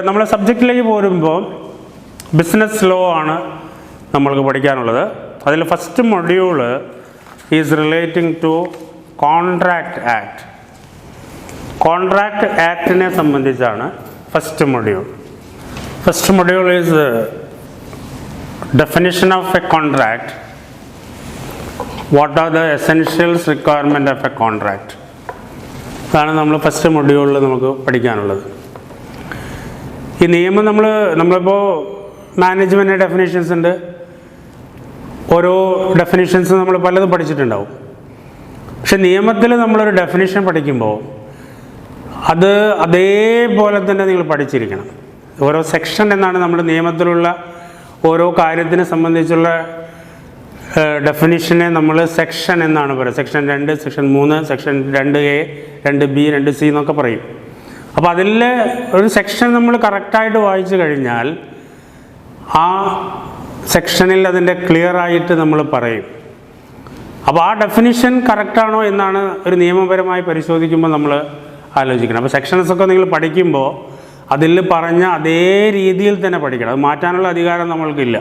നമ്മളെ സബ്ജക്റ്റിലേക്ക് പോരുമ്പോൾ business law ആണ് നമ്മൾക്ക് പഠിക്കാനുള്ളത്. അതിൽ first module is relating to contract act. Contract ആക്ടിനെ സംബന്ധിച്ചാണ് first module. First module is definition of a contract. What are the essentials requirement of a contract. അതാണ് നമ്മൾ ഫസ്റ്റ് മൊഡ്യൂളിൽ നമുക്ക് പഠിക്കാനുള്ളത്. ഈ നിയമം നമ്മളിപ്പോൾ മാനേജ്മെൻറ്റ് ഡെഫിനേഷൻസ് ഉണ്ട്. ഓരോ ഡെഫിനേഷൻസ് നമ്മൾ പലതും പഠിച്ചിട്ടുണ്ടാവും. പക്ഷെ നിയമത്തിൽ നമ്മളൊരു ഡെഫിനേഷൻ പഠിക്കുമ്പോൾ അത് അതേപോലെ തന്നെ നിങ്ങൾ പഠിച്ചിരിക്കണം. ഓരോ സെക്ഷൻ എന്നാണ് നമ്മുടെ നിയമത്തിലുള്ള ഓരോ കാര്യത്തിനെ സംബന്ധിച്ചുള്ള ഡെഫിനിഷനെ നമ്മൾ സെക്ഷൻ എന്നാണ് പറയുക. Section 2, section 3, section 2A, 2B, 2C എന്നൊക്കെ പറയും. അപ്പോൾ അതിൽ ഒരു സെക്ഷൻ നമ്മൾ കറക്റ്റായിട്ട് വായിച്ചു കഴിഞ്ഞാൽ ആ സെക്ഷനിൽ അതിൻ്റെ ക്ലിയറായിട്ട് നമ്മൾ പറയും. അപ്പോൾ ആ ഡെഫിനിഷൻ കറക്റ്റാണോ എന്നാണ് ഒരു നിയമപരമായി പരിശോധിക്കുമ്പോൾ നമ്മൾ ആലോചിക്കണം. അപ്പോൾ സെക്ഷൻസൊക്കെ നിങ്ങൾ പഠിക്കുമ്പോൾ അതിൽ പറഞ്ഞ അതേ രീതിയിൽ തന്നെ പഠിക്കണം. അത് മാറ്റാനുള്ള അധികാരം നമ്മൾക്കില്ല.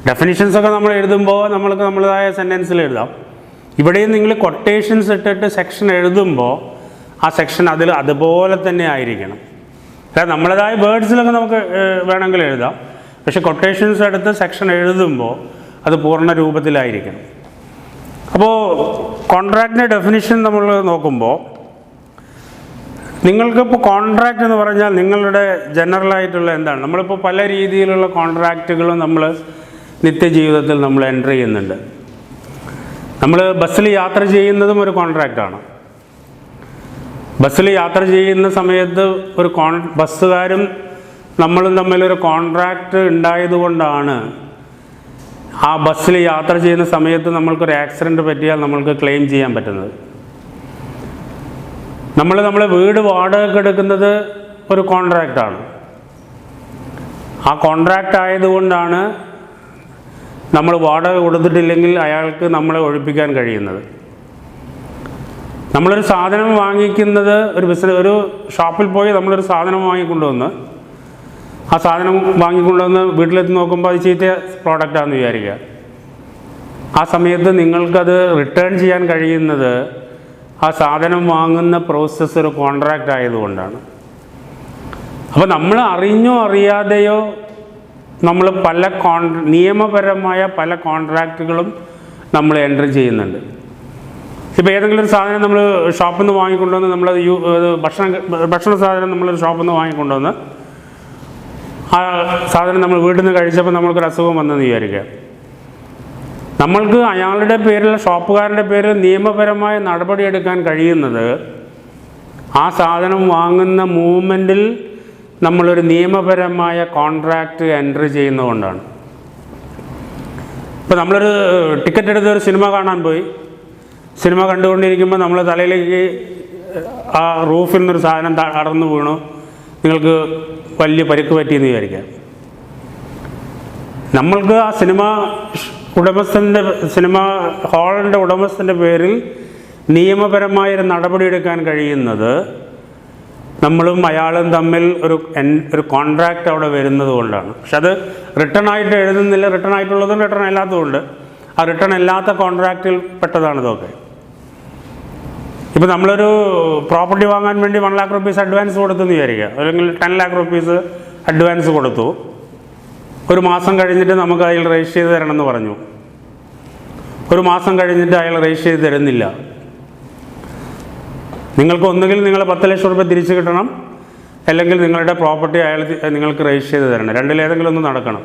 ഡെഫിനിഷൻസൊക്കെ നമ്മൾ എഴുതുമ്പോൾ നമ്മൾക്ക് നമ്മളതായ സെൻറ്റൻസിൽ എഴുതാം. ഇവിടെയും നിങ്ങൾ കൊട്ടേഷൻസ് ഇട്ടിട്ട് സെക്ഷൻ എഴുതുമ്പോൾ ആ സെക്ഷൻ അതിൽ അതുപോലെ തന്നെ ആയിരിക്കണം. അതായത് നമ്മളതായ വേർഡ്സിലൊക്കെ നമുക്ക് വേണമെങ്കിൽ എഴുതാം. പക്ഷെ കൊട്ടേഷൻസ് എടുത്ത് സെക്ഷൻ എഴുതുമ്പോൾ അത് പൂർണ്ണ രൂപത്തിലായിരിക്കണം. അപ്പോൾ കോൺട്രാക്റ്റിൻ്റെ ഡെഫിനിഷൻ നമ്മൾ നോക്കുമ്പോൾ നിങ്ങൾക്കിപ്പോൾ കോൺട്രാക്റ്റ് എന്ന് പറഞ്ഞാൽ നിങ്ങളുടെ ജനറലായിട്ടുള്ള എന്താണ്, നമ്മളിപ്പോൾ പല രീതിയിലുള്ള കോൺട്രാക്റ്റുകളും നമ്മൾ നിത്യജീവിതത്തിൽ നമ്മൾ എൻ്റർ ചെയ്യുന്നുണ്ട്. നമ്മൾ ബസ്സിൽ യാത്ര ചെയ്യുന്നതും ഒരു കോൺട്രാക്റ്റാണ്. ബസ്സിൽ യാത്ര ചെയ്യുന്ന സമയത്ത് ഒരു ബസ്സുകാരും നമ്മളും തമ്മിലൊരു കോൺട്രാക്റ്റ് ഉണ്ടായതുകൊണ്ടാണ് ആ ബസ്സിൽ യാത്ര ചെയ്യുന്ന സമയത്ത് നമ്മൾക്കൊരു ആക്സിഡൻറ്റ് പറ്റിയാൽ നമ്മൾക്ക് ക്ലെയിം ചെയ്യാൻ പറ്റുന്നത്. നമ്മളെ വീട് വാടകയ്ക്ക് എടുക്കുന്നത് ഒരു കോൺട്രാക്റ്റാണ്. ആ കോൺട്രാക്റ്റ് ആയതുകൊണ്ടാണ് നമ്മൾ വാടക കൊടുത്തിട്ടില്ലെങ്കിൽ അയാൾക്ക് നമ്മളെ ഒഴിപ്പിക്കാൻ കഴിയുന്നത്. നമ്മളൊരു സാധനം വാങ്ങിക്കുന്നത് ഒരു ഷോപ്പിൽ പോയി നമ്മളൊരു സാധനം വാങ്ങിക്കൊണ്ടുവന്ന് ആ സാധനം വാങ്ങിക്കൊണ്ടുവന്ന് വീട്ടിലെത്തി നോക്കുമ്പോൾ അത് ചീത്ത പ്രോഡക്റ്റാണെന്ന് വിചാരിക്കുക. ആ സമയത്ത് നിങ്ങൾക്കത് റിട്ടേൺ ചെയ്യാൻ കഴിയുന്നത് ആ സാധനം വാങ്ങുന്ന പ്രോസസ്സ് ഒരു കോൺട്രാക്റ്റ് ആയതുകൊണ്ടാണ്. അപ്പോൾ നമ്മൾ അറിഞ്ഞോ അറിയാതെയോ നമ്മൾ പല നിയമപരമായ പല കോൺട്രാക്റ്റുകളും നമ്മൾ എൻ്റർ ചെയ്യുന്നുണ്ട്. ഇപ്പോൾ ഏതെങ്കിലും ഒരു സാധനം നമ്മൾ ഷോപ്പിൽ നിന്ന് വാങ്ങിക്കൊണ്ടുവന്ന് നമ്മളത് ഭക്ഷണ സാധനം നമ്മളൊരു ഷോപ്പിൽ നിന്ന് വാങ്ങിക്കൊണ്ടുവന്ന് ആ സാധനം നമ്മൾ വീട്ടിൽ നിന്ന് കഴിച്ചപ്പോൾ നമ്മൾക്കൊരു അസുഖം വന്നെന്ന് വിചാരിക്കുക. നമ്മൾക്ക് അയാളുടെ പേരിൽ, ഷോപ്പുകാരൻ്റെ പേരിൽ നിയമപരമായ നടപടിയെടുക്കാൻ കഴിയുന്നത് ആ സാധനം വാങ്ങുന്ന മൂവ്മെൻറ്റിൽ നമ്മളൊരു നിയമപരമായ കോൺട്രാക്റ്റ് എൻ്റർ ചെയ്യുന്നതുകൊണ്ടാണ്. ഇപ്പോൾ നമ്മളൊരു ടിക്കറ്റ് എടുത്ത് ഒരു സിനിമ കാണാൻ പോയി. സിനിമ കണ്ടുകൊണ്ടിരിക്കുമ്പോൾ നമ്മൾ തലയിലേക്ക് ആ റൂഫിൽ നിന്നൊരു സാധനം അടർന്നു വീണു, നിങ്ങൾക്ക് വലിയ പരിക്ക് പറ്റിയെന്ന് വിചാരിക്കാം. നമ്മൾക്ക് ആ സിനിമ ഹാളിൻ്റെ ഉടമസ്ഥൻ്റെ പേരിൽ നിയമപരമായൊരു നടപടിയെടുക്കാൻ കഴിയുന്നത് നമ്മളും അയാളും തമ്മിൽ ഒരു കോൺട്രാക്റ്റ് അവിടെ വരുന്നത് കൊണ്ടാണ്. പക്ഷെ അത് റിട്ടേൺ ആയിട്ട് എഴുതുന്നില്ല. റിട്ടേൺ ആയിട്ടുള്ളതും റിട്ടേൺ അല്ലാത്തതുകൊണ്ട് ആ റിട്ടേൺ അല്ലാത്ത കോൺട്രാക്റ്റിൽ പെട്ടതാണ് ഇതൊക്കെ. ഇപ്പോൾ നമ്മളൊരു പ്രോപ്പർട്ടി വാങ്ങാൻ വേണ്ടി 1 lakh rupees അഡ്വാൻസ് കൊടുത്തെന്ന് വിചാരിക്കുക, അല്ലെങ്കിൽ 10 lakh rupees അഡ്വാൻസ് കൊടുത്തു. ഒരു മാസം കഴിഞ്ഞിട്ട് നമുക്ക് അയാൾ രജിസ്റ്റർ ചെയ്ത് തരണമെന്ന് പറഞ്ഞു. ഒരു മാസം കഴിഞ്ഞിട്ട് അയാൾ രജിസ്റ്റർ ചെയ്ത് തരുന്നില്ല. നിങ്ങൾക്ക് ഒന്നുകിൽ നിങ്ങൾ 10 ലക്ഷം രൂപ തിരിച്ച് കിട്ടണം, അല്ലെങ്കിൽ നിങ്ങളുടെ പ്രോപ്പർട്ടി അയാൾ നിങ്ങൾക്ക് രജിസ്റ്റർ ചെയ്ത് തരണം. രണ്ടിലേതെങ്കിലും ഒന്ന് നടക്കണം.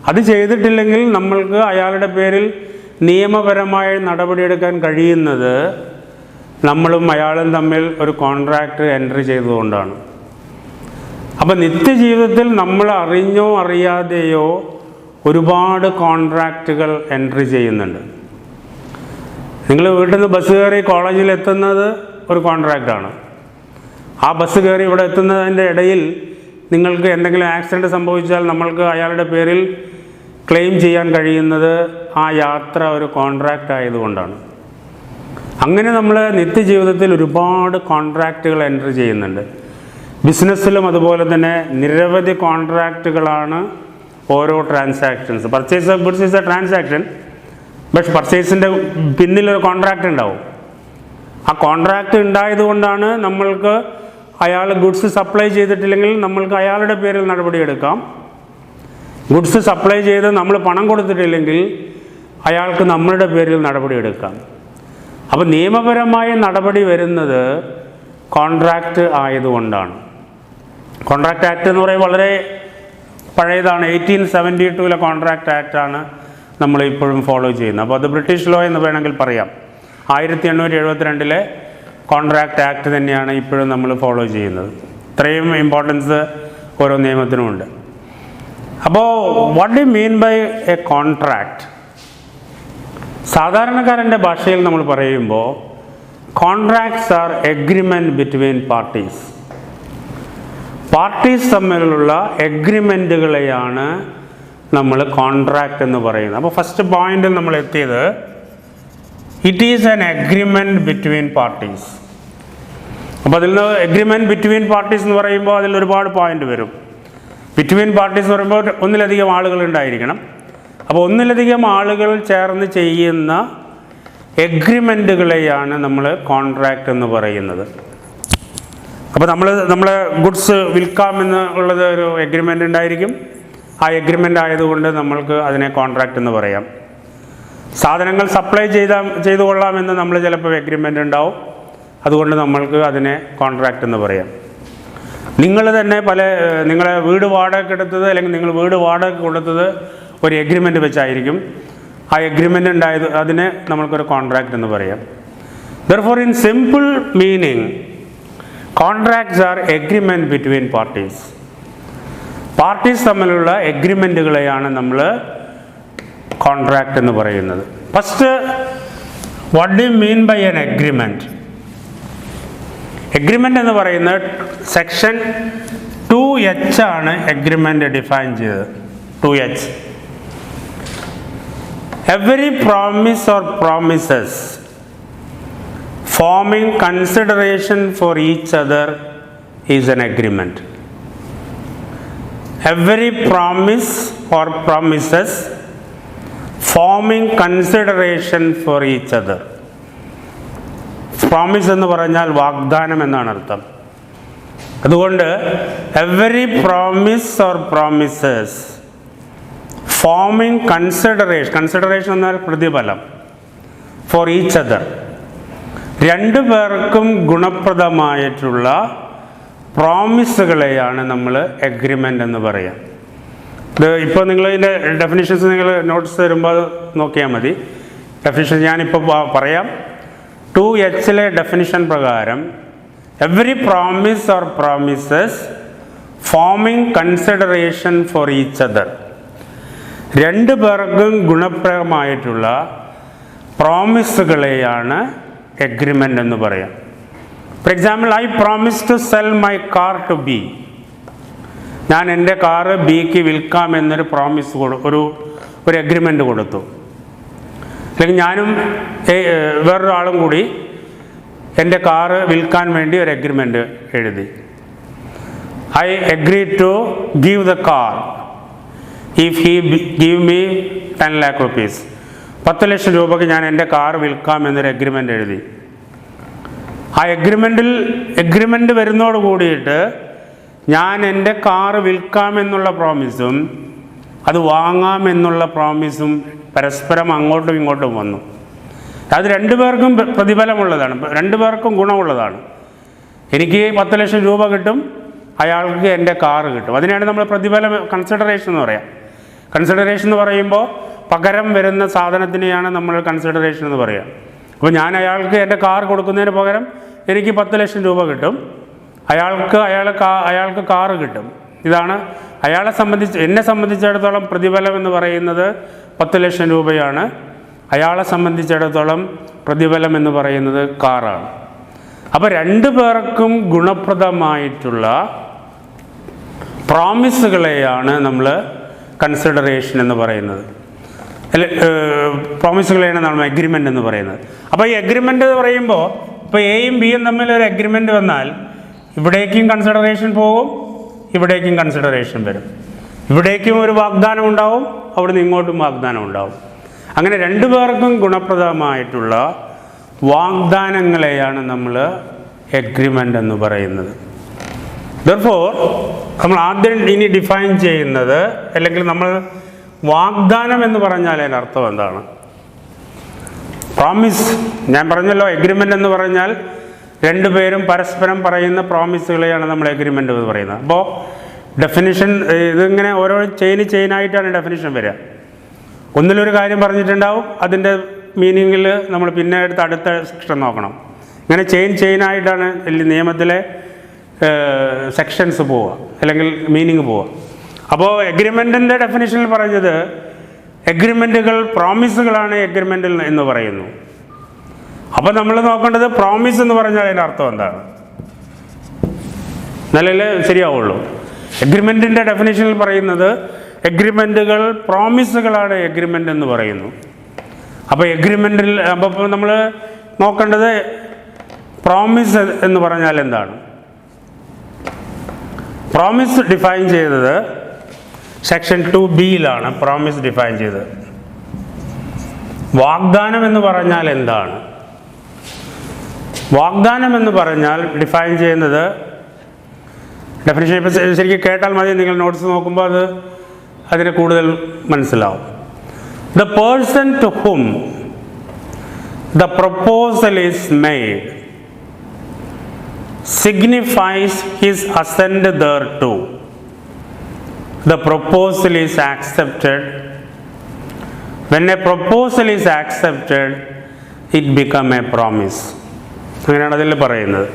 അത് ചെയ്തിട്ടില്ലെങ്കിൽ നമ്മൾക്ക് അയാളുടെ പേരിൽ നിയമപരമായ നടപടിയെടുക്കാൻ കഴിയുന്നത് നമ്മളും അയാളും തമ്മിൽ ഒരു കോൺട്രാക്റ്റ് എൻ്റർ ചെയ്തതുകൊണ്ടാണ്. അപ്പം നിത്യജീവിതത്തിൽ നമ്മൾ അറിഞ്ഞോ അറിയാതെയോ ഒരുപാട് കോൺട്രാക്റ്റുകൾ എൻ്റർ ചെയ്യുന്നുണ്ട്. നിങ്ങൾ വീട്ടിൽ നിന്ന് ബസ് കയറി കോളേജിൽ എത്തുന്നത് ഒരു കോൺട്രാക്റ്റാണ്. ആ ബസ് കയറി ഇവിടെ എത്തുന്നതിൻ്റെ ഇടയിൽ നിങ്ങൾക്ക് എന്തെങ്കിലും ആക്സിഡൻറ്റ് സംഭവിച്ചാൽ നമ്മൾക്ക് അയാളുടെ പേരിൽ ക്ലെയിം ചെയ്യാൻ കഴിയുന്നത് ആ യാത്ര ഒരു കോൺട്രാക്റ്റ് ആയതുകൊണ്ടാണ്. അങ്ങനെ നമ്മൾ നിത്യജീവിതത്തിൽ ഒരുപാട് കോൺട്രാക്റ്റുകൾ എൻ്റർ ചെയ്യുന്നുണ്ട്. ബിസിനസ്സിലും അതുപോലെ തന്നെ നിരവധി കോൺട്രാക്റ്റുകളാണ് ഓരോ transactions. Purchase of goods is a transaction, but പർച്ചേസിൻ്റെ പിന്നിലൊരു കോൺട്രാക്റ്റ് ഉണ്ടാവും. ആ കോൺട്രാക്റ്റ് ഉണ്ടായതുകൊണ്ടാണ് നമ്മൾക്ക് അയാൾ ഗുഡ്സ് സപ്ലൈ ചെയ്തിട്ടില്ലെങ്കിൽ നമ്മൾക്ക് അയാളുടെ പേരിൽ നടപടിയെടുക്കാം. ഗുഡ്സ് സപ്ലൈ ചെയ്ത് നമ്മൾ പണം കൊടുത്തിട്ടില്ലെങ്കിൽ അയാൾക്ക് നമ്മളുടെ പേരിൽ നടപടിയെടുക്കാം. അപ്പോൾ നിയമപരമായ നടപടി വരുന്നത് കോൺട്രാക്റ്റ് ആയതുകൊണ്ടാണ്. കോൺട്രാക്റ്റ് ആക്ട് എന്ന് പറയുന്നത് വളരെ പഴയതാണ്. 1872 കോൺട്രാക്റ്റ് ആക്റ്റാണ് നമ്മൾ ഇപ്പോഴും ഫോളോ ചെയ്യുന്നത്. അപ്പോൾ അത് ബ്രിട്ടീഷ് ലോ എന്ന് വേണമെങ്കിൽ പറയാം. 1872 കോൺട്രാക്റ്റ് ആക്ട് തന്നെയാണ് ഇപ്പോഴും നമ്മൾ ഫോളോ ചെയ്യുന്നത്. ഇത്രയും ഇമ്പോർട്ടൻസ് ഓരോ നിയമത്തിനുമുണ്ട്. അപ്പോൾ what do mean by a contract? സാധാരണക്കാരൻ്റെ ഭാഷയിൽ നമ്മൾ പറയുമ്പോൾ contracts are agreement between parties. Parties തമ്മിലുള്ള എഗ്രിമെൻറ്റുകളെയാണ് നമ്മൾ കോൺട്രാക്റ്റ് എന്ന് പറയുന്നത്. അപ്പോൾ ഫസ്റ്റ് പോയിന്റിൽ നമ്മൾ എത്തിയത് it is an agreement between parties. അപ്പോൾ അതിൽ നിന്ന് എഗ്രിമെൻറ്റ് ബിറ്റ്വീൻ പാർട്ടീസ് എന്ന് പറയുമ്പോൾ അതിൽ ഒരുപാട് പോയിന്റ് വരും. ബിറ്റ്വീൻ പാർട്ടീസ് എന്ന് പറയുമ്പോൾ ഒന്നിലധികം ആളുകൾ ഉണ്ടായിരിക്കണം. അപ്പോൾ ഒന്നിലധികം ആളുകൾ ചേർന്ന് ചെയ്യുന്ന എഗ്രിമെൻറ്റുകളെയാണ് നമ്മൾ കോൺട്രാക്റ്റ് എന്ന് പറയുന്നത്. അപ്പോൾ നമ്മളെ ഗുഡ്സ് വിൽക്കാം എന്നുള്ളത് ഒരു എഗ്രിമെൻ്റ് ഉണ്ടായിരിക്കും. ആ എഗ്രിമെൻ്റ് ആയതുകൊണ്ട് നമ്മൾക്ക് അതിനെ കോൺട്രാക്റ്റ് എന്ന് പറയാം. സാധനങ്ങൾ സപ്ലൈ ചെയ്തു കൊള്ളാമെന്ന് നമ്മൾ ചിലപ്പോൾ എഗ്രിമെൻ്റ് ഉണ്ടാവും. അതുകൊണ്ട് നമ്മൾക്ക് അതിനെ കോൺട്രാക്റ്റ് എന്ന് പറയാം. നിങ്ങൾ തന്നെ നിങ്ങളെ വീട് വാടക എടുത്തത് അല്ലെങ്കിൽ നിങ്ങൾ വീട് വാടക കൊടുത്തത് ഒരു എഗ്രിമെൻ്റ് വെച്ചായിരിക്കും. ആ എഗ്രിമെൻ്റ് ഉണ്ടായത് അതിനെ നമ്മൾക്കൊരു കോൺട്രാക്റ്റ് എന്ന് പറയാം. Therefore in simple meaning contracts are agreement between parties. Parties തമ്മിലുള്ള എഗ്രിമെൻറ്റുകളെയാണ് നമ്മൾ കോൺട്രാക്റ്റ് എന്ന് പറയുന്നത്. First, what do mean by an agreement? Agreement എന്ന് പറയുന്നത് സെക്ഷൻ 2H ആണ് എഗ്രിമെൻ്റ് ഡിഫൈൻ ചെയ്തത്. 2H. Every promise or promises forming consideration for each other is an agreement. Every promise or promises forming consideration for each other. Promise എന്ന് പറഞ്ഞാൽ വാഗ്ദാനം എന്നാണ് അർത്ഥം. അതുകൊണ്ട് every promise or promises forming consideration എന്നാൽ പ്രതിഫലം, four each other, രണ്ടു പേർക്കും ഗുണപ്രദമായിട്ടുള്ള പ്രോമിസുകളെയാണ് നമ്മൾ എഗ്രിമെൻ്റ് എന്ന് പറയാം. ഇത് ഇപ്പോൾ നിങ്ങൾ ഇതിൻ്റെ ഡെഫിനിഷൻസ് നിങ്ങൾ നോട്ട്സ് തരുമ്പോൾ നോക്കിയാൽ മതി. ഡെഫിനിഷൻ ഞാനിപ്പോൾ പറയാം. 2H ഡെഫിനിഷൻ പ്രകാരം every promise or promises forming consideration for each other, രണ്ടു പേർക്കും ഗുണപ്രദമായിട്ടുള്ള പ്രോമിസുകളെയാണ് എഗ്രിമെൻ്റ് എന്ന് പറയാം. For example, I promise to sell my car to B. ഞാൻ എൻ്റെ കാറ് ബിക്ക് വിൽക്കാം എന്നൊരു പ്രോമിസ് ഒരു എഗ്രിമെൻ്റ് കൊടുത്തു. അല്ലെങ്കിൽ ഞാനും വേറൊരാളും കൂടി എൻ്റെ കാറ് വിൽക്കാൻ വേണ്ടി ഒരു എഗ്രിമെൻ്റ് എഴുതി. I agree to give the car if he give me 10 lakh rupees. 10 ലക്ഷം രൂപയ്ക്ക് ഞാൻ എൻ്റെ കാർ വിൽക്കാം എന്നൊരു എഗ്രിമെൻ്റ് എഴുതി. ആ എഗ്രിമെൻ്റ് വരുന്നതോട് കൂടിയിട്ട് ഞാൻ എൻ്റെ കാറ് വിൽക്കാമെന്നുള്ള പ്രോമിസും അത് വാങ്ങാമെന്നുള്ള പ്രോമിസും പരസ്പരം അങ്ങോട്ടും ഇങ്ങോട്ടും വന്നു. അത് രണ്ടുപേർക്കും പ്രതിഫലമുള്ളതാണ്, രണ്ടുപേർക്കും ഗുണമുള്ളതാണ്. എനിക്ക് 10 ലക്ഷം രൂപ കിട്ടും, അയാൾക്ക് എൻ്റെ കാറ് കിട്ടും. അതിനാണ് നമ്മൾ പ്രതിഫലം, കൺസിഡറേഷൻ എന്ന് പറയാം. കൺസിഡറേഷൻ എന്ന് പറയുമ്പോൾ പകരം വരുന്ന സാധനത്തിനെയാണ് നമ്മൾ കൺസിഡറേഷൻ എന്ന് പറയാം. അപ്പോൾ ഞാൻ അയാൾക്ക് എൻ്റെ കാർ കൊടുക്കുന്നതിന് പകരം എനിക്ക് 10 ലക്ഷം രൂപ കിട്ടും, അയാൾക്ക് കാറ് കിട്ടും. ഇതാണ് എന്നെ സംബന്ധിച്ചിടത്തോളം പ്രതിഫലം എന്ന് പറയുന്നത് 10 ലക്ഷം രൂപയാണ്. അയാളെ സംബന്ധിച്ചിടത്തോളം പ്രതിഫലം എന്ന് പറയുന്നത് കാറാണ്. അപ്പോൾ രണ്ടു പേർക്കും ഗുണപ്രദമായിട്ടുള്ള പ്രോമിസുകളെയാണ് നമ്മൾ കൺസിഡറേഷൻ എന്ന് പറയുന്നത്. പ്രോമിസുകളെയാണ് നമ്മൾ എഗ്രിമെൻ്റ് എന്ന് പറയുന്നത്. അപ്പോൾ ഈ എഗ്രിമെൻ്റ് എന്ന് പറയുമ്പോൾ ഇപ്പോൾ എയും ബിയും തമ്മിൽ ഒരു എഗ്രിമെൻ്റ് വന്നാൽ ഇവിടേക്കും കൺസിഡറേഷൻ പോകും, ഇവിടേക്കും കൺസിഡറേഷൻ വരും. ഇവിടേക്കും ഒരു വാഗ്ദാനം ഉണ്ടാവും, അവിടുന്ന് ഇങ്ങോട്ടും വാഗ്ദാനം ഉണ്ടാവും. അങ്ങനെ രണ്ടു പേർക്കും ഗുണപ്രദമായിട്ടുള്ള വാഗ്ദാനങ്ങളെയാണ് നമ്മൾ എഗ്രിമെൻ്റ് എന്ന് പറയുന്നത്. Therefore, നമ്മൾ ആദ്യം ഇനി ഡിഫൈൻ ചെയ്യുന്നത്, അല്ലെങ്കിൽ നമ്മൾ വാഗ്ദാനം എന്ന് പറഞ്ഞാൽ അതിൻ്റെ അർത്ഥം എന്താണ്? പ്രോമിസ്, ഞാൻ പറഞ്ഞല്ലോ എഗ്രിമെൻ്റ് എന്ന് പറഞ്ഞാൽ രണ്ടുപേരും പരസ്പരം പറയുന്ന പ്രോമിസുകളെയാണ് നമ്മൾ എഗ്രിമെൻ്റ് എന്ന് പറയുന്നത്. അപ്പോൾ ഡെഫിനിഷൻ ഇതിങ്ങനെ ഓരോ ചെയിനായിട്ടാണ് ഡെഫിനിഷൻ വരിക. ഒന്നിലൊരു കാര്യം പറഞ്ഞിട്ടുണ്ടാവും, അതിൻ്റെ മീനിങ്ങിൽ നമ്മൾ പിന്നെ അടുത്ത സെക്ഷൻ നോക്കണം. ഇങ്ങനെ ചെയിനായിട്ടാണ് നിയമത്തിലെ സെക്ഷൻസ് പോവുക, അല്ലെങ്കിൽ മീനിങ് പോവുക. അപ്പോൾ എഗ്രിമെൻറ്റിൻ്റെ ഡെഫിനിഷനിൽ പറഞ്ഞത് എഗ്രിമെൻറ്റുകൾ പ്രോമിസുകളാണ് എഗ്രിമെൻറ്റിൽ എന്ന് പറയുന്നു. അപ്പോൾ നമ്മൾ നോക്കേണ്ടത് പ്രോമിസ് എന്ന് പറഞ്ഞാൽ അതിൻ്റെ അർത്ഥം എന്താണ്, എന്നാലല്ലേ ശരിയാവുള്ളൂ. എഗ്രിമെൻറ്റിൻ്റെ ഡെഫിനിഷനിൽ പറയുന്നത് എഗ്രിമെൻറ്റുകൾ പ്രോമിസുകളാണ് എഗ്രിമെൻ്റ് എന്ന് പറയുന്നു. അപ്പോൾ എഗ്രിമെൻറ്റിൽ അപ്പോൾ നമ്മൾ നോക്കേണ്ടത് പ്രോമിസ് എന്ന് പറഞ്ഞാൽ എന്താണ്? പ്രോമിസ് ഡിഫൈൻ ചെയ്തത് സെക്ഷൻ 2B പ്രോമിസ് ഡിഫൈൻ ചെയ്തത്. വാഗ്ദാനം എന്ന് പറഞ്ഞാൽ എന്താണ്? വാഗ്ദാനം എന്ന് പറഞ്ഞാൽ ഡിഫൈൻ ചെയ്യുന്നത്, ഡെഫിനിഷൻ ഇപ്പോൾ ശരിക്കും കേട്ടാൽ മതി, നിങ്ങൾ നോട്ട്സ് നോക്കുമ്പോൾ അതിന് കൂടുതൽ മനസ്സിലാവും. The person to whom the proposal is made signifies his assent thereto. The proposal is accepted. When a proposal is accepted, it become a promise. അങ്ങനെയാണ് അതിൽ പറയുന്നത്.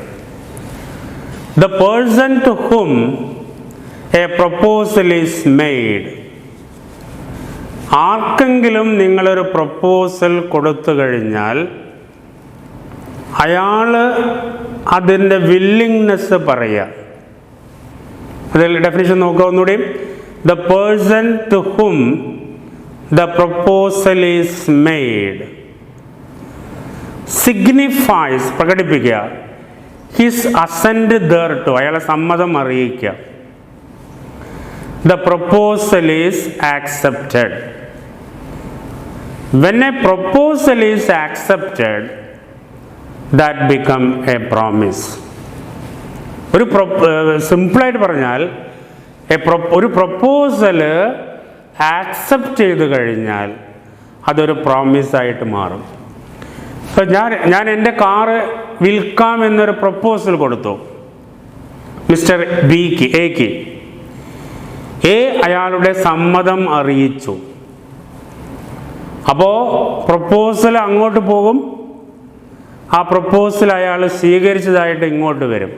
The person to whom a proposal is made. ആർക്കെങ്കിലും നിങ്ങളൊരു proposal കൊടുത്തു കഴിഞ്ഞാൽ അയാൾ അതിൻ്റെ willingness പറയുക. അതിൽ ഡെഫിനിഷൻ നോക്കുക ഒന്നുകൂടി. The person to whom the proposal is made signifies, പ്രകടിപ്പിക്കുക, ഹിസ് അസെൻറ്റ് thereto, അയാളെ സമ്മതം അറിയിക്കുക. The proposal is accepted. When a proposal is accepted, that become a promise. ഒരു സിമ്പിളായിട്ട് പറഞ്ഞാൽ ഒരു പ്രപ്പോസൽ ആക്സെപ്റ്റ് ചെയ്ത് കഴിഞ്ഞാൽ അതൊരു പ്രോമിസായിട്ട് മാറും. ഇപ്പോൾ ഞാൻ എൻ്റെ കാറ് വിൽക്കാം എന്നൊരു പ്രപ്പോസൽ കൊടുത്തു മിസ്റ്റർ എക്ക്. അയാളുടെ സമ്മതം അറിയിച്ചു. അപ്പോൾ പ്രപ്പോസൽ അങ്ങോട്ട് പോകും, ആ പ്രപ്പോസൽ അയാൾ സ്വീകരിച്ചതായിട്ട് ഇങ്ങോട്ട് വരും.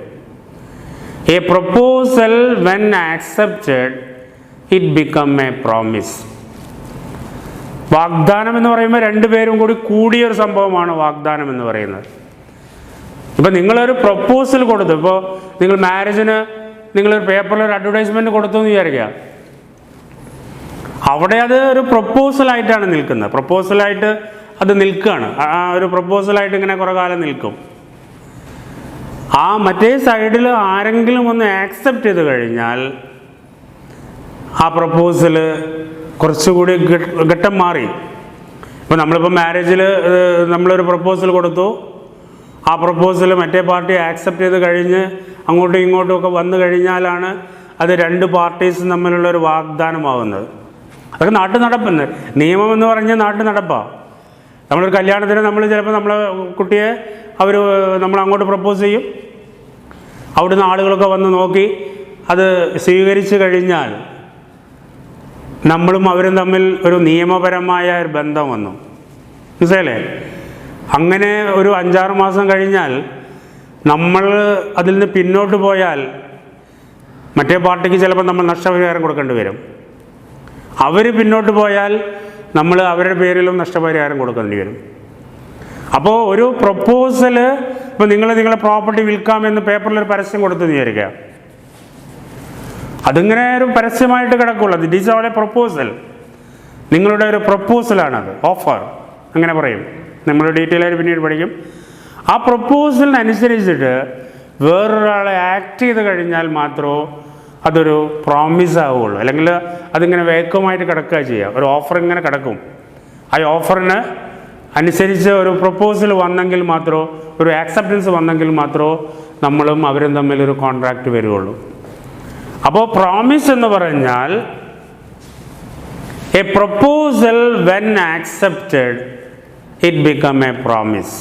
A proposal when accepted it become A promise. വാഗ്ദാനം എന്ന് പറയുമ്പോൾ രണ്ടുപേരും കൂടി കൂടിയൊരു സംഭവമാണ് വാഗ്ദാനം എന്ന് പറയുന്നത്. ഇപ്പം നിങ്ങളൊരു പ്രപ്പോസൽ കൊടുത്തു, ഇപ്പോൾ നിങ്ങൾ മാരേജിന് നിങ്ങളൊരു പേപ്പറിൽ ഒരു അഡ്വർടൈസ്മെൻറ്റ് കൊടുത്തു എന്ന് വിചാരിക്കുക, അവിടെ അത് ഒരു പ്രപ്പോസലായിട്ടാണ് നിൽക്കുന്നത്. പ്രപ്പോസലായിട്ട് അത് നിൽക്കുകയാണ്. ആ ഒരു പ്രപ്പോസലായിട്ട് ഇങ്ങനെ കുറേ കാലം നിൽക്കും. ആ മറ്റേ സൈഡിൽ ആരെങ്കിലും ഒന്ന് ആക്സെപ്റ്റ് ചെയ്ത് കഴിഞ്ഞാൽ ആ പ്രപ്പോസൽ കുറച്ചുകൂടി ഘട്ടം മാറി. ഇപ്പോൾ നമ്മളിപ്പോൾ മാരേജിൽ നമ്മളൊരു പ്രപ്പോസൽ കൊടുത്തു, ആ പ്രപ്പോസൽ മറ്റേ പാർട്ടി ആക്സെപ്റ്റ് ചെയ്ത് കഴിഞ്ഞ് അങ്ങോട്ടും ഇങ്ങോട്ടും ഒക്കെ വന്നു കഴിഞ്ഞാലാണ് അത് രണ്ട് പാർട്ടീസും തമ്മിലുള്ളൊരു വാഗ്ദാനമാകുന്നത്. അതൊക്കെ നാട്ടു നടപ്പുണ്ട്. നിയമം എന്ന് പറഞ്ഞാൽ നാട്ടു നടപ്പാണ്. നമ്മളൊരു കല്യാണത്തിന് നമ്മൾ ചിലപ്പോൾ നമ്മളെ കുട്ടിയെ നമ്മൾ അങ്ങോട്ട് പ്രപ്പോസ് ചെയ്യും, അവിടുന്ന് ആളുകളൊക്കെ വന്ന് നോക്കി അത് സ്വീകരിച്ചു കഴിഞ്ഞാൽ നമ്മളും അവരും തമ്മിൽ ഒരു നിയമപരമായ ഒരു ബന്ധം വന്നു. മനസ്സിലല്ലേ? അങ്ങനെ ഒരു 5-6 മാസം കഴിഞ്ഞാൽ നമ്മൾ അതിൽ നിന്ന് പിന്നോട്ട് പോയാൽ മറ്റേ പാർട്ടിക്ക് ചിലപ്പോൾ നമ്മൾ നഷ്ടപരിഹാരം കൊടുക്കേണ്ടി വരും. അവർ പിന്നോട്ട് പോയാൽ നമ്മൾ അവരുടെ പേരിലും നഷ്ടപരിഹാരം കൊടുക്കേണ്ടി വരും. അപ്പോൾ ഒരു പ്രപ്പോസൽ, ഇപ്പോൾ നിങ്ങളെ പ്രോപ്പർട്ടി വിൽക്കാമെന്ന് പേപ്പറിലൊരു പരസ്യം കൊടുത്തെന്ന് വിചാരിക്കുക, അതിങ്ങനെ ഒരു പരസ്യമായിട്ട് കിടക്കുള്ളൂ. ദിറ്റ് ഈസ് ഓൾ എ പ്രപ്പോസൽ. നിങ്ങളുടെ ഒരു പ്രപ്പോസലാണത്, ഓഫർ അങ്ങനെ പറയും. നമ്മൾ ഡീറ്റെയിൽ ആയിട്ട് പിന്നീട് പഠിക്കും. ആ പ്രപ്പോസലിനനുസരിച്ചിട്ട് വേറൊരാളെ ആക്ട് ചെയ്ത് കഴിഞ്ഞാൽ മാത്രമേ അതൊരു പ്രോമിസ് ആവുകയുള്ളൂ. അല്ലെങ്കിൽ അതിങ്ങനെ വേഗമായിട്ട് കിടക്കുക ചെയ്യുക. ഒരു ഓഫർ ഇങ്ങനെ കിടക്കും. ആ ഓഫറിന് അനുസരിച്ച് ഒരു പ്രപ്പോസൽ വന്നെങ്കിൽ മാത്രമോ ഒരു ആക്സെപ്റ്റൻസ് വന്നെങ്കിൽ മാത്രമോ നമ്മളും അവരും തമ്മിലൊരു കോൺട്രാക്റ്റ് വരികയുള്ളൂ. അപ്പോൾ പ്രോമിസ് എന്ന് പറഞ്ഞാൽ A proposal when accepted it become A promise.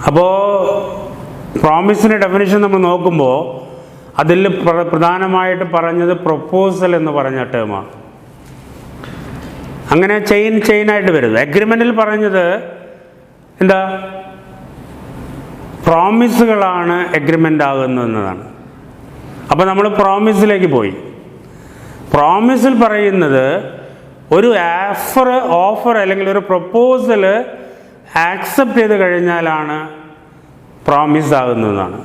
അപ്പോൾ പ്രോമിസിൻ്റെ ഡെഫിനിഷൻ നമ്മൾ നോക്കുമ്പോൾ അതിൽ പ്രധാനമായിട്ട് പറഞ്ഞത് പ്രപ്പോസൽ എന്ന് പറഞ്ഞ ടേമാണ്. അങ്ങനെ ചെയിനായിട്ട് വരുന്നത്. എഗ്രിമെൻറ്റിൽ പറഞ്ഞത് എന്താ, പ്രോമിസുകളാണ് എഗ്രിമെൻ്റ് ആകുന്നതെന്നതാണ്. അപ്പോൾ നമ്മൾ പ്രോമിസിലേക്ക് പോയി. പ്രോമിസിൽ പറയുന്നത് ഒരു ഓഫർ അല്ലെങ്കിൽ ഒരു പ്രപ്പോസൽ ആക്സെപ്റ്റ് ചെയ്ത് കഴിഞ്ഞാലാണ് പ്രോമിസ് ആകുന്നതെന്നാണ്.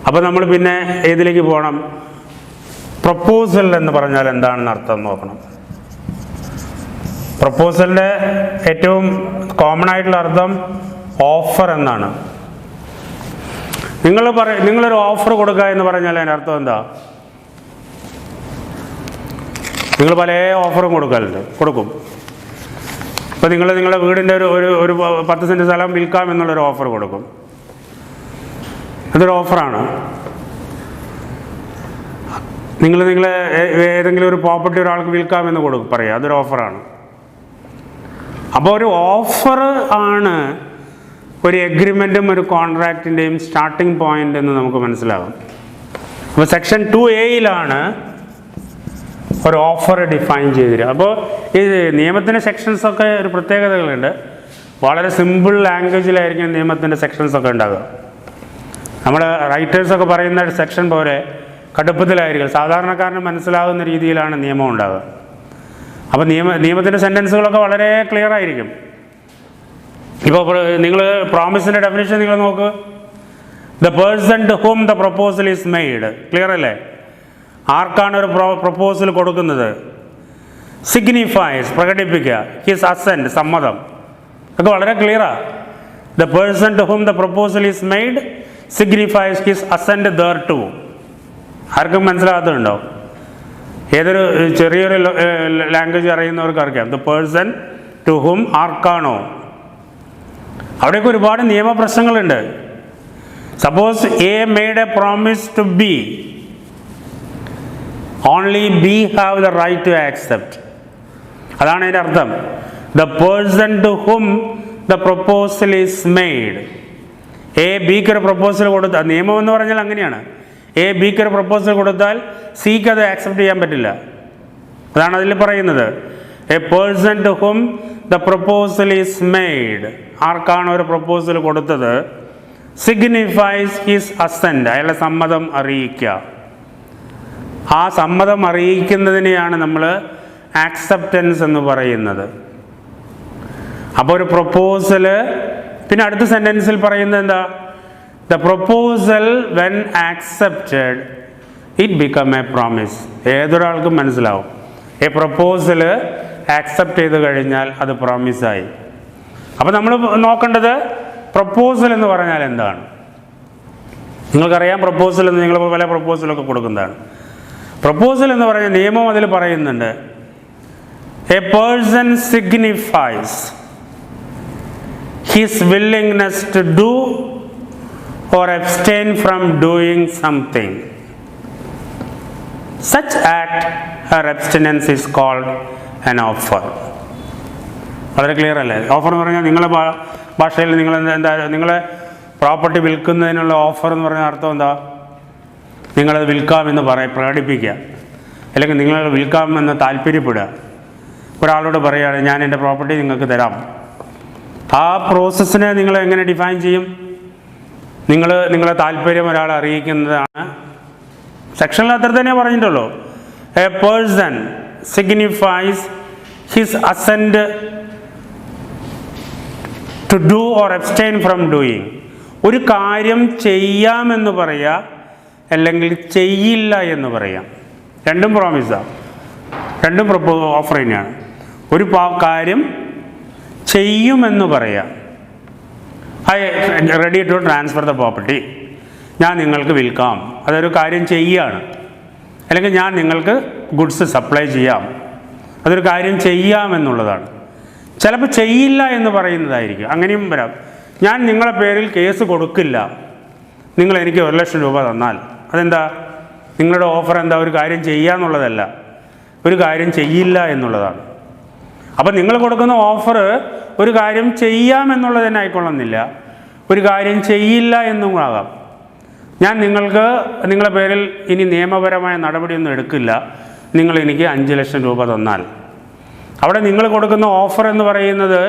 അപ്പോൾ നമ്മൾ പിന്നെ ഏതിലേക്ക് പോകണം? പ്രപ്പോസൽ എന്ന് പറഞ്ഞാൽ എന്താണെന്ന് അർത്ഥം നോക്കണം. പ്രപ്പോസലിൻ്റെ ഏറ്റവും കോമൺ ആയിട്ടുള്ള അർത്ഥം ഓഫർ എന്നാണ്. നിങ്ങളൊരു ഓഫർ കൊടുക്കുക എന്ന് പറഞ്ഞാൽ അതിൻ്റെ അർത്ഥം എന്താ? നിങ്ങൾ പല ഓഫറും കൊടുക്കും. ഇപ്പോൾ നിങ്ങളുടെ വീടിൻ്റെ ഒരു 10 സെൻറ്റ് സ്ഥലം വിൽക്കാം എന്നുള്ളൊരു ഓഫർ കൊടുക്കും. അതൊരു ഓഫറാണ്. നിങ്ങളെ ഏതെങ്കിലും ഒരു പ്രോപ്പർട്ടി ഒരാൾക്ക് വിൽക്കാമെന്ന് പറയാം, അതൊരു ഓഫറാണ്. അപ്പോൾ ഒരു ഓഫർ ആണ് ഒരു എഗ്രിമെൻറ്റും ഒരു കോൺട്രാക്റ്റിൻ്റെയും സ്റ്റാർട്ടിംഗ് പോയിൻ്റ് എന്ന് നമുക്ക് മനസ്സിലാകും. അപ്പോൾ സെക്ഷൻ 2A ഒരു ഓഫർ ഡിഫൈൻ ചെയ്തിരിക്കുക. അപ്പോൾ ഈ നിയമത്തിൻ്റെ സെക്ഷൻസൊക്കെ ഒരു പ്രത്യേകതകളുണ്ട്. വളരെ സിമ്പിൾ ലാംഗ്വേജിലായിരിക്കും നിയമത്തിൻ്റെ സെക്ഷൻസൊക്കെ ഉണ്ടാകുക. നമ്മൾ റൈറ്റേഴ്സൊക്കെ പറയുന്ന സെക്ഷൻ പോലെ കടുപ്പത്തിലായിരിക്കും. സാധാരണക്കാരന് മനസ്സിലാകുന്ന രീതിയിലാണ് നിയമം ഉണ്ടാകുക. അപ്പോൾ നിയമത്തിൻ്റെ സെൻറ്റൻസുകളൊക്കെ വളരെ ക്ലിയർ ആയിരിക്കും. ഇപ്പോൾ നിങ്ങൾ പ്രോമിസിൻ്റെ ഡെഫിനിഷൻ നിങ്ങൾ നോക്ക്. The person to whom the proposal is made. Clear അല്ലേ? ആർക്കാണ് ഒരു പ്രപ്പോസൽ കൊടുക്കുന്നത്? സിഗ്നിഫൈസ്, പ്രകടിപ്പിക്കുക. ഹിസ് അസെൻറ്റ്, സമ്മതം. അതൊക്കെ വളരെ ക്ലിയറാണ്. The person to whom the proposal is made signifies his assent thereto. ആർക്കും മനസ്സിലാകാത്തതുണ്ടോ? ഏതൊരു ചെറിയൊരു ലാംഗ്വേജ് അറിയുന്നവർക്ക് അറിയാം. ദ പേഴ്സൺ ടു ഹൂം, ആർക്കാണോ. അവിടെയൊക്കെ ഒരുപാട് നിയമപ്രശ്നങ്ങളുണ്ട്. Suppose A made a promise to B, only B have the right to accept. അതാണ് അതിൻ്റെ അർത്ഥം. The person to whom the proposal is made. A ബിക്ക് ഒരു പ്രപ്പോസൽ കൊടുത്താൽ, നിയമം എന്ന് പറഞ്ഞാൽ അങ്ങനെയാണ്. എ ബിക്ക് ഒരു പ്രപ്പോസൽ കൊടുത്താൽ സിക്ക് അത് ആക്സെപ്റ്റ് ചെയ്യാൻ പറ്റില്ല. അതാണ് അതിൽ പറയുന്നത്. A person to whom the proposal is made, ആർക്കാണ് ഒരു പ്രപ്പോസൽ കൊടുത്തത്, സിഗ്നിഫൈസ് ഹിസ് അസെൻറ്റ്, അയാളുടെ സമ്മതം അറിയിക്കുക. ആ സമ്മതം അറിയിക്കുന്നതിനെയാണ് നമ്മൾ ആക്സെപ്റ്റൻസ് എന്ന് പറയുന്നത്. അപ്പോൾ ഒരു പ്രപ്പോസൽ, പിന്നെ അടുത്ത സെൻറ്റൻസിൽ പറയുന്നത് എന്താ? The proposal when accepted it become A promise. ഏതൊരാൾക്കും മനസ്സിലാവും. ഈ പ്രപ്പോസൽ ആക്സെപ്റ്റ് ചെയ്ത് കഴിഞ്ഞാൽ അത് പ്രോമിസായി. അപ്പോൾ നമ്മൾ നോക്കേണ്ടത് പ്രപ്പോസൽ എന്ന് പറഞ്ഞാൽ എന്താണ്. നിങ്ങൾക്കറിയാം പ്രപ്പോസൽ എന്ന്, നിങ്ങൾ പല പ്രപ്പോസലൊക്കെ കൊടുക്കുന്നതാണ്. പ്രപ്പോസൽ എന്ന് പറഞ്ഞ നിയമം അതിൽ പറയുന്നുണ്ട്. A person signifies his willingness to do or abstain from doing something. Such act or abstinence is called an offer. വളരെ ക്ലിയർ അല്ലേ? ഓഫർ എന്ന് പറഞ്ഞാൽ നിങ്ങളുടെ ഭാഷയിൽ നിങ്ങളെ പ്രോപ്പർട്ടി വിൽക്കുന്നതിനുള്ള ഓഫർ എന്ന് പറഞ്ഞ അർത്ഥം എന്താ? നിങ്ങളത് വിൽക്കാമെന്ന് പ്രകടിപ്പിക്കുക, അല്ലെങ്കിൽ നിങ്ങൾ വിൽക്കാമെന്ന് താല്പര്യപ്പെടുക. ഒരാളോട് പറയുകയാണ് ഞാൻ എൻ്റെ പ്രോപ്പർട്ടി നിങ്ങൾക്ക് തരാം. ആ പ്രോസസ്സിനെ നിങ്ങൾ എങ്ങനെ ഡിഫൈൻ ചെയ്യും? നിങ്ങളെ താല്പര്യം ഒരാളെ അറിയിക്കുന്നതാണ്. സെക്ഷനിൽ അത്ര തന്നെ പറഞ്ഞിട്ടുള്ളൂ. A person signifies his assent to do or abstain from doing. ഒരു കാര്യം ചെയ്യാമെന്ന് പറയുക, അല്ലെങ്കിൽ ചെയ്യില്ല എന്ന് പറയാം. രണ്ടും പ്രോമിസാണ്, രണ്ടും ഓഫർ തന്നെയാണ്. ഒരു കാര്യം ചെയ്യുമെന്ന് പറയാം, I ready to transfer the property, ഞാൻ നിങ്ങൾക്ക് വിൽക്കാം, അതൊരു കാര്യം ചെയ്യുകയാണ്. അല്ലെങ്കിൽ ഞാൻ നിങ്ങൾക്ക് ഗുഡ്സ് സപ്ലൈ ചെയ്യാം, അതൊരു കാര്യം ചെയ്യാമെന്നുള്ളതാണ്. ചിലപ്പോൾ ചെയ്യില്ല എന്ന് പറയുന്നതായിരിക്കും, അങ്ങനെയും വരാം. ഞാൻ നിങ്ങളുടെ പേരിൽ കേസ് കൊടുക്കില്ല, നിങ്ങൾ എനിക്ക് 1,00,000 രൂപ തന്നാൽ. അതെന്താ? നിങ്ങളുടെ ഓഫർ എന്താ? ഒരു കാര്യം ചെയ്യുക എന്നുള്ളതല്ല, ഒരു കാര്യം ചെയ്യില്ല എന്നുള്ളതാണ്. അപ്പം നിങ്ങൾ കൊടുക്കുന്ന ഓഫർ ഒരു കാര്യം ചെയ്യാമെന്നുള്ളത് തന്നെ ആയിക്കൊള്ളുന്നില്ല, ഒരു കാര്യം ചെയ്യില്ല എന്നും ആകാം. ഞാൻ നിങ്ങൾക്ക് നിങ്ങളുടെ പേരിൽ ഇനി നിയമപരമായ നടപടിയൊന്നും എടുക്കില്ല, നിങ്ങൾ എനിക്ക് 5,00,000 രൂപ തന്നാൽ. അവിടെ നിങ്ങൾ കൊടുക്കുന്ന ഓഫർ എന്ന് പറയുന്നത്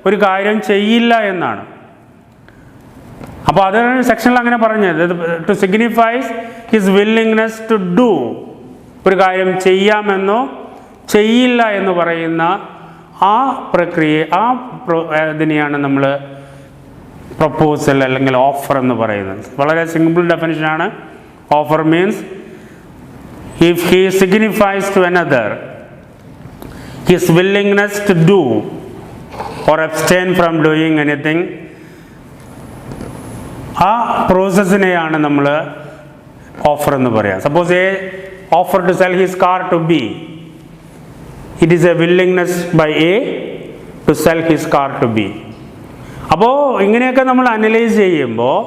ഒരു കാര്യം ചെയ്യില്ല എന്നാണ്. അപ്പോൾ അതാണ് സെക്ഷനിൽ അങ്ങനെ പറഞ്ഞത്, to signifies his willingness to do, ഒരു കാര്യം ചെയ്യാമെന്നോ ചെയ്യില്ല എന്ന് പറയുന്ന ആ പ്രക്രിയ, ഇതിനെയാണ് നമ്മൾ പ്രപ്പോസൽ അല്ലെങ്കിൽ ഓഫർ എന്ന് പറയുന്നത്. വളരെ സിമ്പിൾ ഡെഫിനിഷനാണ്. Offer means if he signifies to another his willingness to do or abstain from doing anything, ആ പ്രോസസ്സിനെയാണ് നമ്മൾ ഓഫർ എന്ന് പറയുക. Suppose A offer to sell his car to B, it is a willingness by A to sell his car to B. അപ്പോൾ ഇങ്ങനെയൊക്കെ നമ്മൾ analyse ചെയ്യുമ്പോൾ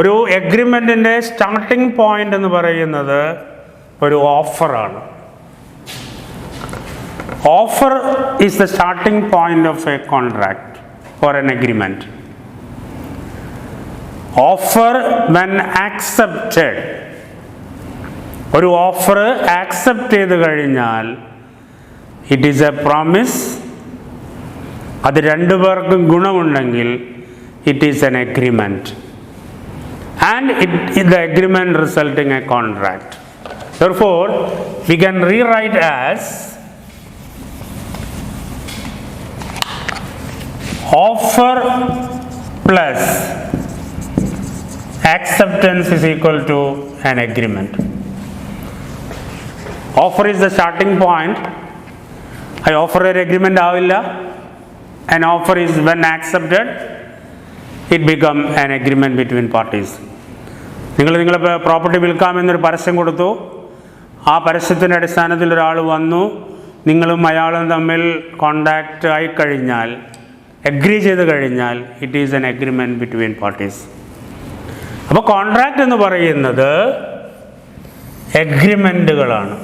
ഒരു എഗ്രിമെൻറ്റിൻ്റെ സ്റ്റാർട്ടിംഗ് പോയിന്റ് എന്ന് പറയുന്നത് ഒരു ഓഫറാണ്. Offer is the starting point of a contract or an agreement. Offer when accepted, ഒരു ഓഫർ ആക്സെപ്റ്റ് ചെയ്ത് കഴിഞ്ഞാൽ ഇറ്റ് ഈസ് എ പ്രോമിസ്, അത് രണ്ടു പേർക്കും ഗുണമുണ്ടെങ്കിൽ it is an agreement, and it the agreement resulting a contract. Therefore, we can rewrite as offer plus acceptance is equal to an agreement. Offer is the starting point. I offer an agreement ആവില്ല. An offer is when accepted, it become an agreement between parties. നിങ്ങളുടെ property വിൽക്കാമെന്നൊരു പരസ്യം കൊടുത്തു, ആ പരസ്യത്തിൻ്റെ അടിസ്ഥാനത്തിൽ ഒരാൾ വന്നു, നിങ്ങളും അയാളും തമ്മിൽ കോണ്ടാക്റ്റ് ആയിക്കഴിഞ്ഞാൽ, എഗ്രി ചെയ്ത് കഴിഞ്ഞാൽ it is an agreement between parties. അപ്പോൾ കോൺട്രാക്റ്റ് എന്ന് പറയുന്നത് എഗ്രിമെൻറ്റുകളാണ്.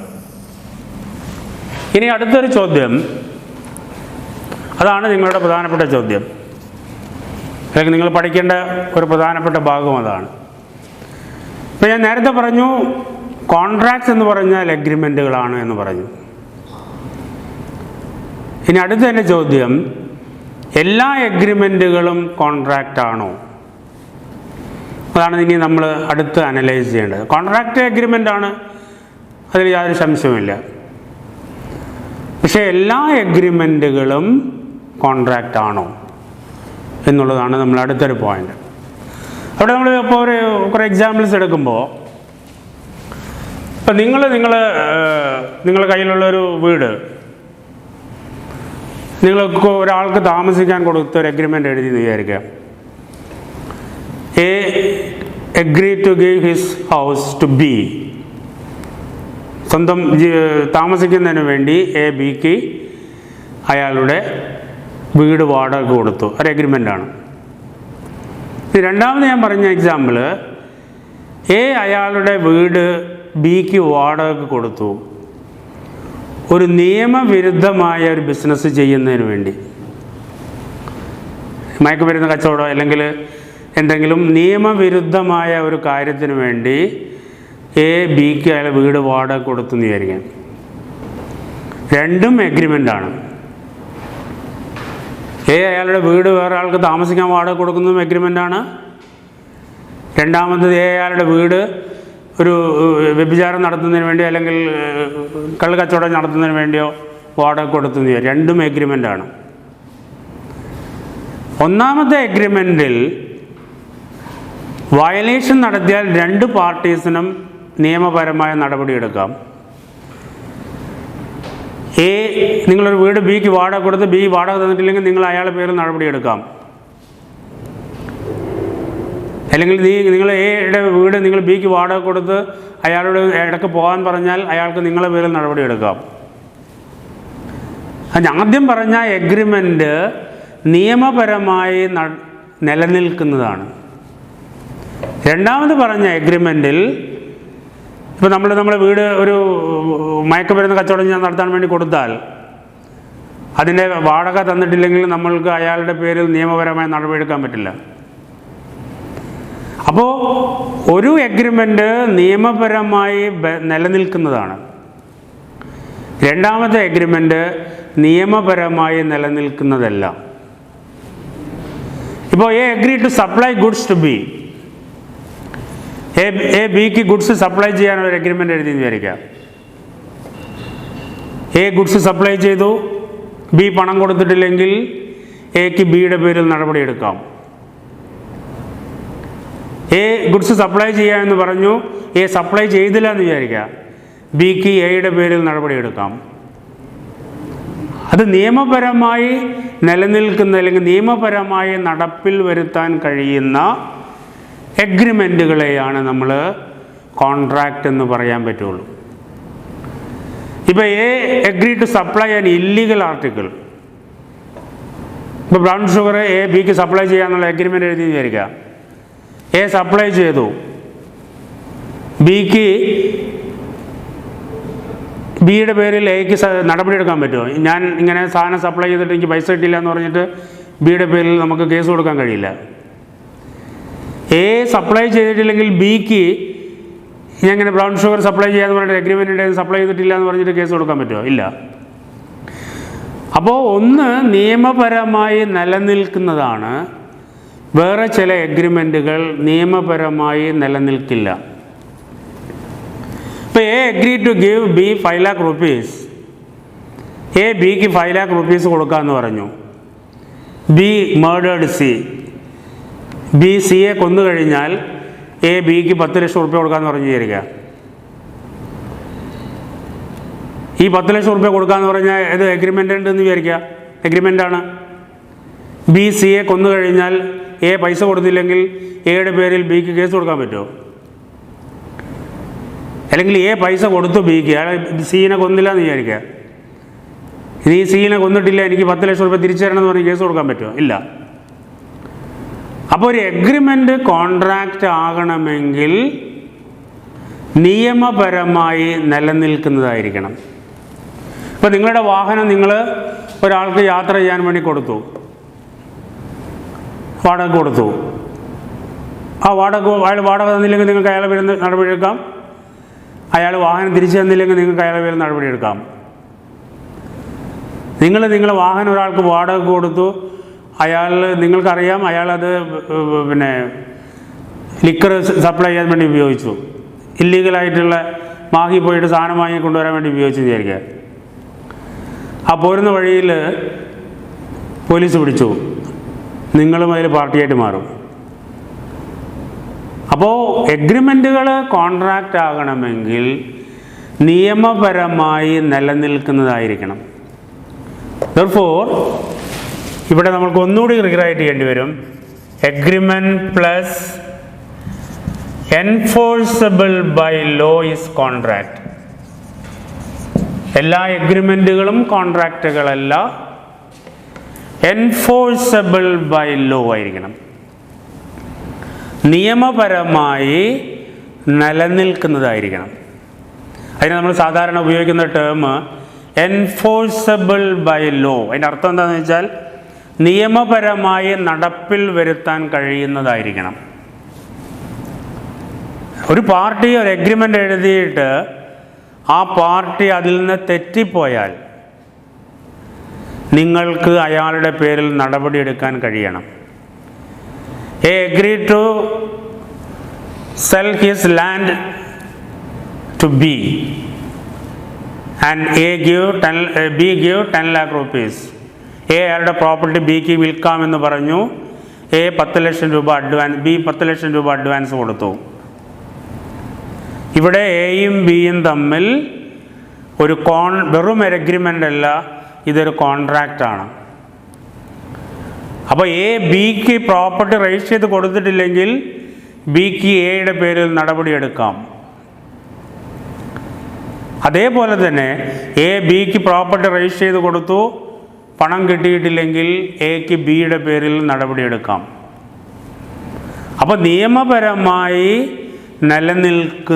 ഇനി അടുത്തൊരു ചോദ്യം, അതാണ് നിങ്ങളുടെ പ്രധാനപ്പെട്ട ചോദ്യം, അല്ലെങ്കിൽ നിങ്ങൾ പഠിക്കേണ്ട ഒരു പ്രധാനപ്പെട്ട ഭാഗം അതാണ്. ഇപ്പോൾ ഞാൻ നേരത്തെ പറഞ്ഞു കോൺട്രാക്ട്സ് എന്ന് പറഞ്ഞാൽ എഗ്രിമെൻറ്റുകളാണ് എന്ന് പറഞ്ഞു. ഇനി അടുത്ത എൻ്റെ ചോദ്യം, എല്ലാ എഗ്രിമെൻറ്റുകളും കോൺട്രാക്റ്റ് ആണോ? അതാണ് ഇനി നമ്മൾ അടുത്ത് അനലൈസ് ചെയ്യേണ്ടത്. കോൺട്രാക്റ്റ് എഗ്രിമെൻ്റ് ആണ്, അതിൽ യാതൊരു സംശയവുമില്ല. പക്ഷേ എല്ലാ എഗ്രിമെൻറ്റുകളും കോൺട്രാക്റ്റ് ആണോ എന്നുള്ളതാണ് നമ്മൾ അടുത്തൊരു പോയിന്റ്. അവിടെ നമ്മൾ ഇപ്പോൾ കുറേ എക്സാമ്പിൾസ് എടുക്കുമ്പോൾ, ഇപ്പം നിങ്ങളുടെ കയ്യിലുള്ളൊരു വീട് നിങ്ങൾക്ക് ഒരാൾക്ക് താമസിക്കാൻ കൊടുത്തൊരു എഗ്രിമെൻ്റ് എഴുതി വിചാരിക്കുക. A agree to give his house to B, സ്വന്തം താമസിക്കുന്നതിന് വേണ്ടി എ ബിക്ക് അയാളുടെ വീട് വാടക കൊടുത്തു, ഒരു എഗ്രിമെൻ്റാണ്. രണ്ടാമത് ഞാൻ പറഞ്ഞ എക്സാമ്പിൾ, എ അയാളുടെ വീട് ബിക്ക് വാടക കൊടുത്തു ഒരു നിയമവിരുദ്ധമായ ഒരു ബിസിനസ് ചെയ്യുന്നതിന് വേണ്ടി, മയക്കുമരുന്ന് കച്ചവടം അല്ലെങ്കിൽ എന്തെങ്കിലും നിയമവിരുദ്ധമായ ഒരു കാര്യത്തിന് വേണ്ടി എ ബിക്ക് അയാൾ വീട് വാടക കൊടുത്തു എന്ന് വിചാരിക്കാം. രണ്ടും എഗ്രിമെൻ്റാണ്. എ അയാളുടെ വീട് വേറെ ആൾക്ക് താമസിക്കാൻ വാടക കൊടുക്കുന്നതും എഗ്രിമെൻ്റാണ്. രണ്ടാമത് എ അയാളുടെ വീട് ഒരു വ്യഭിചാരം നടത്തുന്നതിന് വേണ്ടി അല്ലെങ്കിൽ കള്ള് കച്ചവടം നടത്തുന്നതിന് വേണ്ടിയോ വാടക കൊടുത്തുന്ന, രണ്ടും എഗ്രിമെൻ്റാണ്. ഒന്നാമത്തെ എഗ്രിമെൻറ്റിൽ വയലേഷൻ നടത്തിയാൽ രണ്ട് പാർട്ടീസിനും നിയമപരമായ നടപടിയെടുക്കാം. എ നിങ്ങളൊരു വീട് ബിക്ക് വാടക കൊടുത്ത് ബി വാടക തന്നിട്ടില്ലെങ്കിൽ നിങ്ങൾ അയാളുടെ പേരിൽ നടപടിയെടുക്കാം. അല്ലെങ്കിൽ നിങ്ങൾ എയുടെ വീട് നിങ്ങൾ ബിക്ക് വാടക കൊടുത്ത് അയാളോട് ഇടയ്ക്ക് പോകാൻ പറഞ്ഞാൽ അയാൾക്ക് നിങ്ങളെ പേരിൽ നടപടി എടുക്കാം. ആദ്യം പറഞ്ഞ എഗ്രിമെൻ്റ് നിയമപരമായി നിലനിൽക്കുന്നതാണ്. രണ്ടാമത് പറഞ്ഞ എഗ്രിമെൻറ്റിൽ ഇപ്പോൾ നമ്മുടെ വീട് ഒരു മയക്കുമരുന്ന് കച്ചവടം നടത്താൻ വേണ്ടി കൊടുത്താൽ അതിൻ്റെ വാടക തന്നിട്ടില്ലെങ്കിൽ നമ്മൾക്ക് അയാളുടെ പേരിൽ നിയമപരമായി നടപടിയെടുക്കാൻ പറ്റില്ല. അപ്പോൾ ഒരു എഗ്രിമെൻ്റ് നിയമപരമായി നിലനിൽക്കുന്നതാണ്. രണ്ടാമത്തെ എഗ്രിമെൻ്റ് നിയമപരമായി നിലനിൽക്കുന്നതല്ല. ഇപ്പോൾ A agree to supply goods to B, A ബിക്ക് ഗുഡ്സ് സപ്ലൈ ചെയ്യാനൊരു എഗ്രിമെൻ്റ് എഴുതി വിചാരിക്കാം. എ ഗുഡ്സ് സപ്ലൈ ചെയ്തു, ബി പണം കൊടുത്തിട്ടില്ലെങ്കിൽ എക്ക് ബിയുടെ പേരിൽ നടപടിയെടുക്കാം. എ ഗുഡ്സ് സപ്ലൈ ചെയ്യാമെന്ന് പറഞ്ഞു, എ സപ്ലൈ ചെയ്തില്ല എന്ന് വിചാരിക്കാം, ബിക്ക് എയുടെ പേരിൽ നടപടിയെടുക്കാം. അത് നിയമപരമായി നിലനിൽക്കുന്ന അല്ലെങ്കിൽ നിയമപരമായി നടപ്പിൽ വരുത്താൻ കഴിയുന്ന എഗ്രിമെൻറ്റുകളെയാണ് നമ്മൾ കോൺട്രാക്റ്റ് എന്ന് പറയാൻ പറ്റുള്ളൂ. ഇപ്പോൾ A agree to supply an illegal article. ഇപ്പോൾ ബ്രൗൺ ഷുഗർ എ ബിക്ക് സപ്ലൈ ചെയ്യാന്നുള്ള എഗ്രിമെൻ്റ് എഴുതി വിചാരിക്കുക. എ സപ്ലൈ ചെയ്തു, ബിക്ക് ബിയുടെ പേരിൽ എക്ക് നടപടിയെടുക്കാൻ പറ്റുമോ? ഞാൻ ഇങ്ങനെ സാധനം സപ്ലൈ ചെയ്തിട്ട് എനിക്ക് പൈസ കിട്ടില്ല എന്ന് പറഞ്ഞിട്ട് ബിയുടെ പേരിൽ നമുക്ക് കേസ് കൊടുക്കാൻ കഴിയില്ല. എ സപ്ലൈ ചെയ്തിട്ടില്ലെങ്കിൽ ബിക്ക് ഞാൻ ഇങ്ങനെ ബ്രൗൺ ഷുഗർ സപ്ലൈ ചെയ്യാന്ന് പറഞ്ഞിട്ട് എഗ്രിമെൻ്റ് ഉണ്ടായിരുന്നു, സപ്ലൈ ചെയ്തിട്ടില്ല എന്ന് പറഞ്ഞിട്ട് കേസ് കൊടുക്കാൻ പറ്റുമോ? ഇല്ല. അപ്പോൾ ഒന്ന് നിയമപരമായി നിലനിൽക്കുന്നതാണ്, വേറെ ചില എഗ്രിമെൻറ്റുകൾ നിയമപരമായി നിലനിൽക്കില്ല. ഇപ്പോൾ A agree to give B 5 lakh rupees. A ബിക്ക് 5 lakh rupees കൊടുക്കാമെന്ന് പറഞ്ഞു. B murdered C. ബി സിയെ കൊന്നു കഴിഞ്ഞാൽ എ ബിക്ക് 10 ലക്ഷം റുപ്യ കൊടുക്കാമെന്ന് പറഞ്ഞു വിചാരിക്കുക. ഈ 10 ലക്ഷം റുപ്യ കൊടുക്കാമെന്ന് പറഞ്ഞാൽ ഇത് എഗ്രിമെൻ്റ് ഉണ്ടെന്ന് വിചാരിക്കുക, എഗ്രിമെൻ്റാണ്. ബി സിയെ കൊന്നു കഴിഞ്ഞാൽ എ പൈസ കൊടുത്തില്ലെങ്കിൽ എയുടെ പേരിൽ ബിക്ക് കേസ് കൊടുക്കാൻ പറ്റുമോ? അല്ലെങ്കിൽ എ പൈസ കൊടുത്തു ബിക്ക്, അയാൾ സീനെ കൊന്നില്ല എന്ന് വിചാരിക്കുക. ഇനി സീനെ കൊന്നിട്ടില്ല, എനിക്ക് 10 ലക്ഷം റുപ്യ തിരിച്ചു തരണം എന്ന് പറഞ്ഞ് കേസ് കൊടുക്കാൻ പറ്റുമോ? ഇല്ല. അപ്പോൾ ഒരു എഗ്രിമെൻ്റ് കോൺട്രാക്റ്റ് ആകണമെങ്കിൽ നിയമപരമായി നിലനിൽക്കുന്നതായിരിക്കണം. ഇപ്പോൾ നിങ്ങളുടെ വാഹനം നിങ്ങൾ ഒരാൾക്ക് യാത്ര ചെയ്യാൻ വേണ്ടി കൊടുത്തു, വാടക കൊടുത്തു. ആ അയാൾ വാടക തന്നില്ലെങ്കിൽ നിങ്ങൾക്ക് അയാളെ പേരിൽ നടപടിയെടുക്കാം. അയാൾ വാഹനം തിരിച്ചു തന്നില്ലെങ്കിൽ നിങ്ങൾക്ക് അയാളെ പേരിൽ നടപടിയെടുക്കാം. നിങ്ങളുടെ വാഹനം ഒരാൾക്ക് വാടക കൊടുത്തു, അയാൾ നിങ്ങൾക്കറിയാം അയാളത് ലിക്കർ സപ്ലൈ ചെയ്യാൻ വേണ്ടി ഉപയോഗിച്ചു, ഇല്ലീഗലായിട്ടുള്ള മാഹി പോയിട്ട് സാധനം വാങ്ങി കൊണ്ടുവരാൻ വേണ്ടി ഉപയോഗിച്ചു വിചാരിക്കുക. ആ പോരുന്ന വഴിയിൽ പോലീസ് പിടിച്ചു, നിങ്ങളും അതിൽ പാർട്ടിയായിട്ട് മാറും. അപ്പോൾ എഗ്രിമെൻറ്റുകൾ കോൺട്രാക്റ്റ് ആകണമെങ്കിൽ നിയമപരമായി നിലനിൽക്കുന്നതായിരിക്കണം. Therefore, ഇവിടെ നമ്മൾക്ക് ഒന്നുകൂടി റീറൈറ്റ് ചെയ്യേണ്ടി വരും. Agreement plus enforceable by law is contract. എല്ലാ എഗ്രിമെൻറ്റുകളും കോൺട്രാക്റ്റുകളല്ല, എൻഫോഴ്സബിൾ ബൈ ലോ ആയിരിക്കണം, നിയമപരമായി നിലനിൽക്കുന്നതായിരിക്കണം. അതിന് നമ്മൾ സാധാരണ ഉപയോഗിക്കുന്ന ടേം എൻഫോഴ്സബിൾ ബൈ ലോ. അതിൻ്റെ അർത്ഥം എന്താണെന്ന് വെച്ചാൽ നിയമപരമായി നടപ്പിൽ വരുത്താൻ കഴിയുന്നതായിരിക്കണം. ഒരു പാർട്ടി ഒരു എഗ്രിമെൻ്റ് എഴുതിയിട്ട് ആ പാർട്ടി അതിൽ നിന്ന് തെറ്റിപ്പോയാൽ നിങ്ങൾക്ക് അയാളുടെ പേരിൽ നടപടിയെടുക്കാൻ കഴിയണം. A agreed to sell his land to B and B gave 10 lakh rupees. A അയാളുടെ പ്രോപ്പർട്ടി ബിക്ക് വിൽക്കാമെന്ന് പറഞ്ഞു. എ 10 ലക്ഷം രൂപ അഡ്വാൻസ്, ബി 10 ലക്ഷം രൂപ അഡ്വാൻസ് കൊടുത്തു. ഇവിടെ എയും ബിയും തമ്മിൽ ഒരു വെറും എഗ്രിമെൻ്റ് അല്ല, ഇതൊരു കോൺട്രാക്റ്റാണ്. അപ്പോൾ എ ബിക്ക് പ്രോപ്പർട്ടി രജിസ്റ്റർ ചെയ്ത് കൊടുത്തിട്ടില്ലെങ്കിൽ ബിക്ക് എയുടെ പേരിൽ നടപടിയെടുക്കാം. അതേപോലെ തന്നെ ബിക്ക് പ്രോപ്പർട്ടി രജിസ്റ്റർ ചെയ്ത് കൊടുത്തു, പണം കിട്ടിയിട്ടില്ലെങ്കിൽ എക്ക് ബിയുടെ പേരിൽ നടപടിയെടുക്കാം. അപ്പോൾ നിയമപരമായി നിലനിൽക്കുന്ന